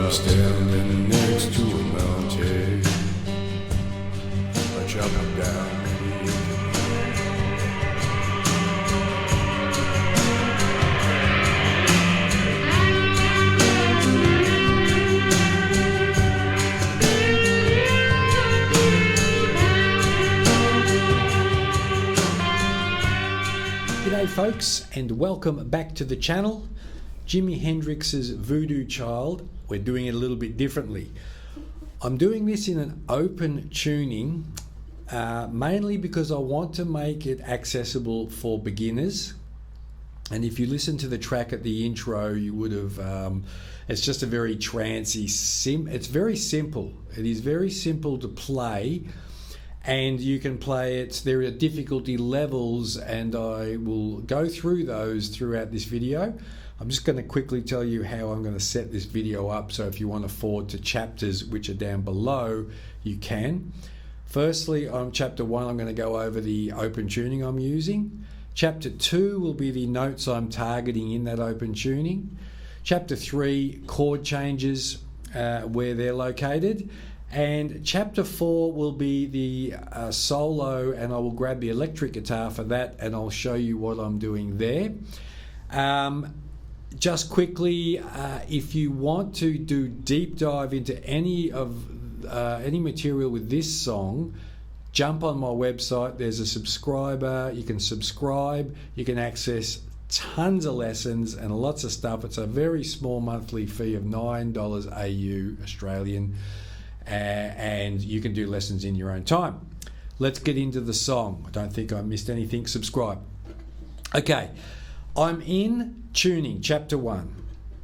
I'm standing next to a mountain. I chop it down. G'day folks, and welcome back to the channel. Jimi Hendrix's Voodoo Child. We're doing it a little bit differently. I'm doing this in an open tuning, mainly because I want to make it accessible for beginners. And if you listen to the track at the intro, you would have, it's just a very trancey, it's very simple. It is very simple to play. And you can play it, there are difficulty levels, and I will go through those throughout this video. I'm just going to quickly tell you how I'm going to set this video up, so if you want to forward to chapters which are down below, you can. Firstly, on chapter 1, I'm going to go over the open tuning I'm using. Chapter 2 will be the notes I'm targeting in that open tuning. Chapter 3, chord changes, where they're located. And chapter 4 will be the solo, and I will grab the electric guitar for that, and I'll show you what I'm doing there. Just quickly, if you want to do deep dive into any material with this song, jump on my website. There's a subscriber. You can subscribe. You can access tons of lessons and lots of stuff. It's a very small monthly fee of $9 AU Australian. And you can do lessons in your own time. Let's get into the song. I don't think I missed anything. Subscribe. Okay, I'm in tuning, chapter 1.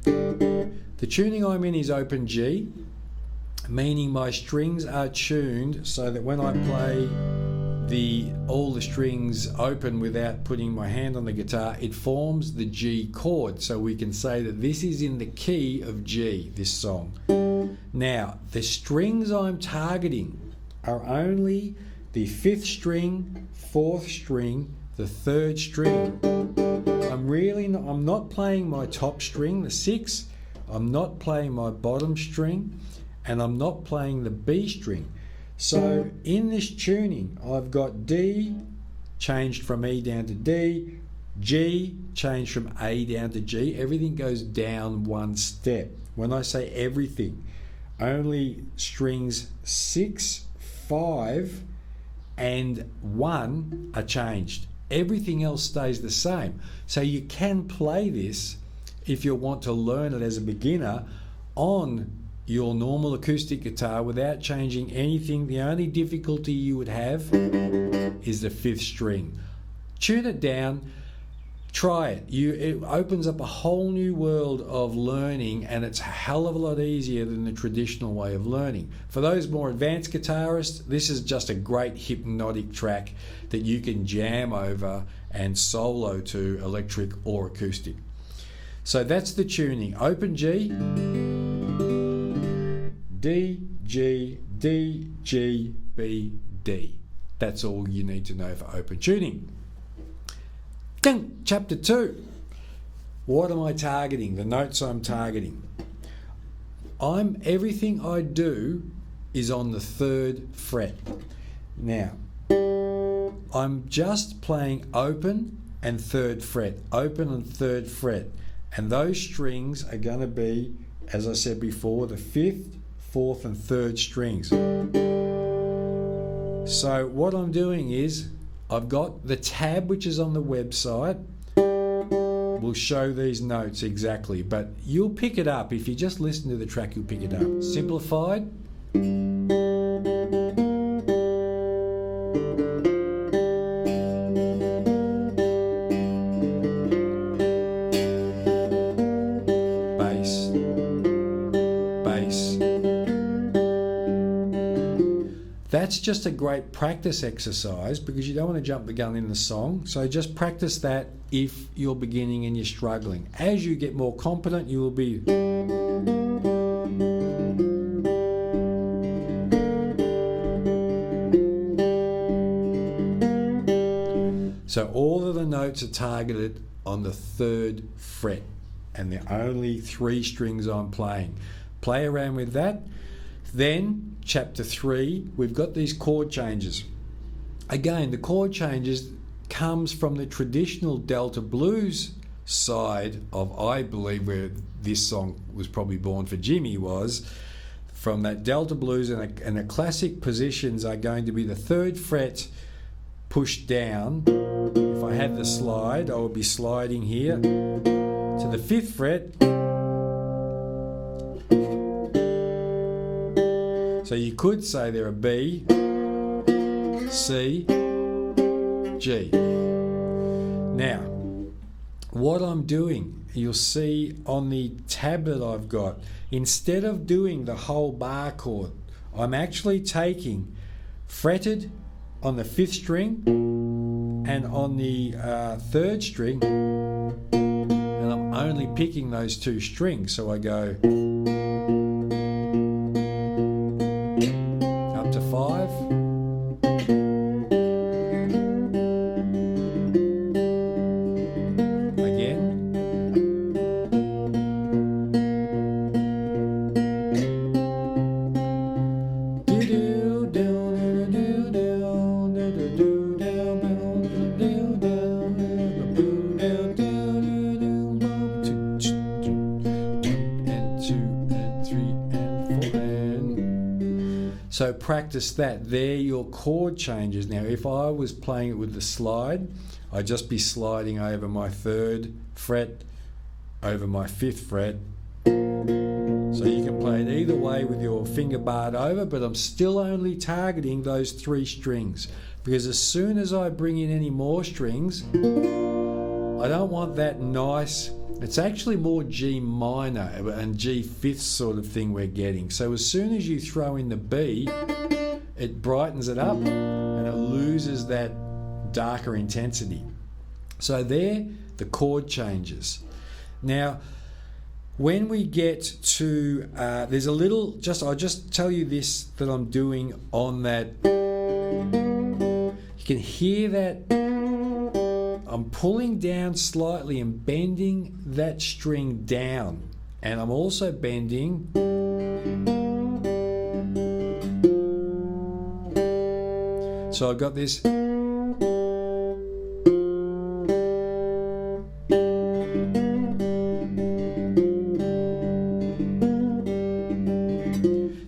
The tuning I'm in is open G, meaning my strings are tuned so that when I play all the strings open without putting my hand on the guitar, it forms the G chord. So we can say that this is in the key of G, this song. Now, the strings I'm targeting are only the 5th string, 4th string, the 3rd string. I'm not playing my top string, the 6th, I'm not playing my bottom string, and I'm not playing the B string. So in this tuning, I've got D changed from E down to D, G changed from A down to G. Everything goes down one step. When I say everything, only strings 6, 5, and 1 are changed. Everything else stays the same. So you can play this, if you want to learn it as a beginner, on your normal acoustic guitar without changing anything. The only difficulty you would have is the 5th string. Tune it down. Try it. It opens up a whole new world of learning, and it's a hell of a lot easier than the traditional way of learning. For those more advanced guitarists, this is just a great hypnotic track that you can jam over and solo to electric or acoustic. So that's the tuning. Open G, D, G, D, G, B, D. That's all you need to know for open tuning. Chapter 2. What am I targeting? The notes I'm targeting. Everything I do is on the 3rd fret. Now, I'm just playing open and 3rd fret, open and 3rd fret. And those strings are going to be, as I said before, the 5th, 4th and 3rd strings. So what I'm doing is, I've got the tab which is on the website, will show these notes exactly, but you'll pick it up. If you just listen to the track, you'll pick it up. Simplified. Bass. Bass. That's just a great practice exercise because you don't want to jump the gun in the song. So just practice that if you're beginning and you're struggling. As you get more competent, you will be. So all of the notes are targeted on the 3rd fret, and the only 3 strings I'm playing. play around with that. Then, chapter 3, we've got these chord changes. Again, the chord changes comes from the traditional Delta blues side of, I believe, where this song was probably born for Jimi, was from that Delta blues, and the classic positions are going to be the 3rd fret pushed down. If I had the slide, I would be sliding here to the 5th fret. So you could say they're a B, C, G. Now, what I'm doing, you'll see on the tablet I've got, instead of doing the whole bar chord, I'm actually taking fretted on the 5th string and on the 3rd string, and I'm only picking those 2 strings. So I go up to 5, so practice that. They're your chord changes. Now, if I was playing it with the slide, I'd just be sliding over my 3rd fret, over my 5th fret. So you can play it either way with your finger barred over, but I'm still only targeting those 3 strings, because as soon as I bring in any more strings, I don't want that nice, it's actually more G minor and G 5th sort of thing we're getting. So as soon as you throw in the B, it brightens it up and it loses that darker intensity. So they're the chord changes. Now, when we get to, there's a little, I'll just tell you this that I'm doing on that. You can hear that. I'm pulling down slightly and bending that string down, and I'm also bending so I've got this.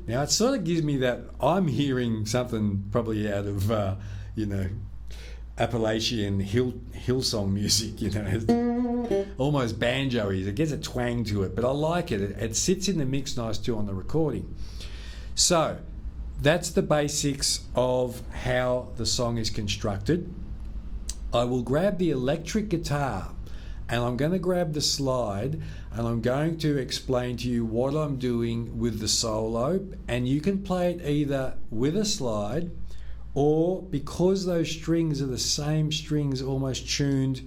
Now it sort of gives me that I'm hearing something probably out of Appalachian Hillsong music, almost banjo-y. It gets a twang to it, but I like it. It sits in the mix nice too on the recording. So that's the basics of how the song is constructed. I will grab the electric guitar and I'm going to grab the slide and I'm going to explain to you what I'm doing with the solo, and you can play it either with a slide, or because those strings are the same strings almost tuned,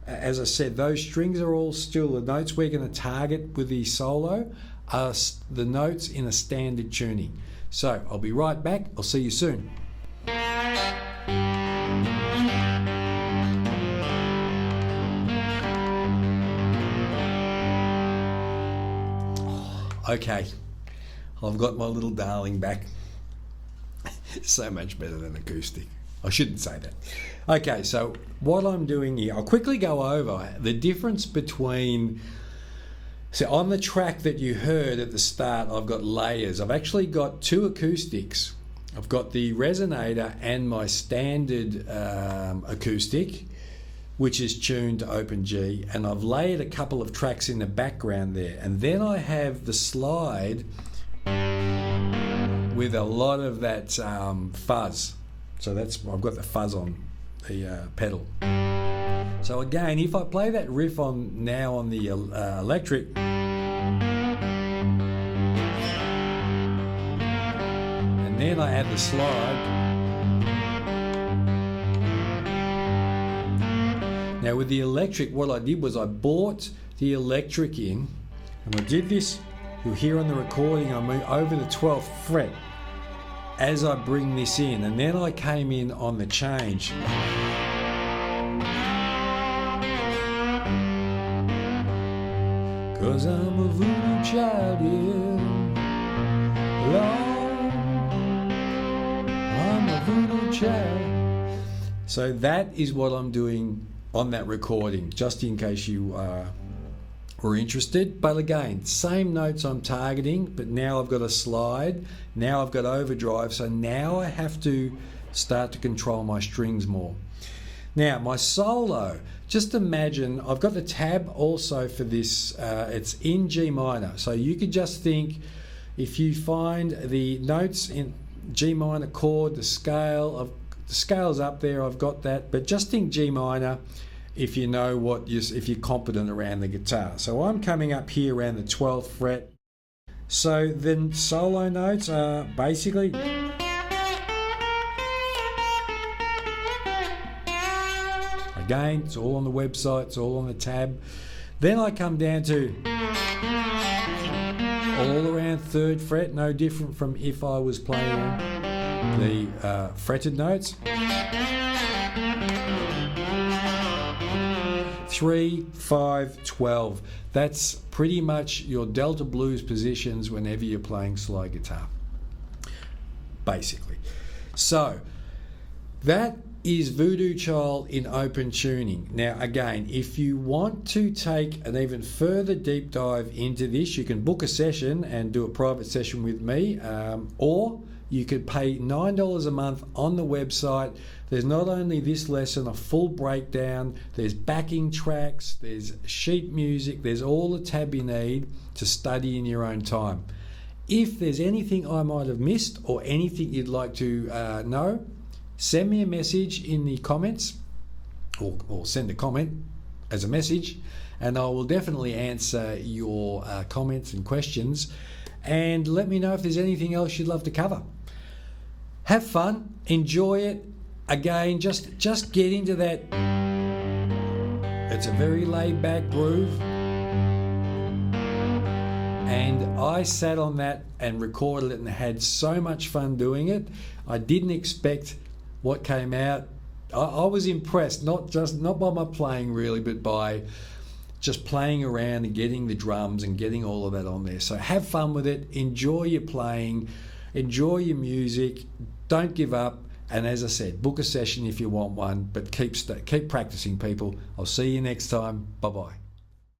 as I said, those strings are all still, the notes we're going to target with the solo are the notes in a standard tuning. So I'll be right back. I'll see you soon. Okay, I've got my little darling back. So much better than acoustic. I shouldn't say that. Okay, so what I'm doing here, I'll quickly go over the difference between, so on the track that you heard at the start, I've got layers. I've actually got 2 acoustics. I've got the resonator and my standard acoustic, which is tuned to open G, and I've layered a couple of tracks in the background there. And then I have the slide with a lot of that fuzz. So I've got the fuzz on the pedal. So again, if I play that riff on the electric, and then I add the slide. Now with the electric, what I did was I brought the electric in, and I did this. You'll hear on the recording I move over the 12th fret as I bring this in, and then I came in on the change. 'cause I'm a voodoo child, yeah. Lord, I'm a voodoo child. So that is what I'm doing on that recording, just in case you were interested. But again, same notes I'm targeting, but now I've got a slide, now I've got overdrive, so now I have to start to control my strings more. Now my solo, just imagine I've got the tab also for this, it's in G minor, so you could just think, if you find the notes in G minor chord, the scale's up there, I've got that, but just think G minor if you know if you're competent around the guitar. So I'm coming up here around the 12th fret. So then solo notes are basically, again, it's all on the website, it's all on the tab. Then I come down to all around 3rd fret, no different from if I was playing the fretted notes. 3, 5, 12. That's pretty much your Delta blues positions whenever you're playing slide guitar, basically. So that is Voodoo Child in open tuning. Now again, if you want to take an even further deep dive into this, you can book a session and do a private session with me, or you could pay $9 a month on the website. There's not only this lesson, a full breakdown, there's backing tracks, there's sheet music, there's all the tab you need to study in your own time. If there's anything I might have missed or anything you'd like to know, send me a message in the comments, or send a comment as a message, and I will definitely answer your comments and questions, and let me know if there's anything else you'd love to cover. Have fun, enjoy it. Again, just get into that. It's a very laid back groove, and I sat on that and recorded it and had so much fun doing it. I didn't expect what came out. I was impressed, not by my playing really, but by just playing around and getting the drums and getting all of that on there. So have fun with it, enjoy your playing, enjoy your music, don't give up, and as I said, book a session if you want one, but keep practicing, people. I'll see you next time. Bye-bye.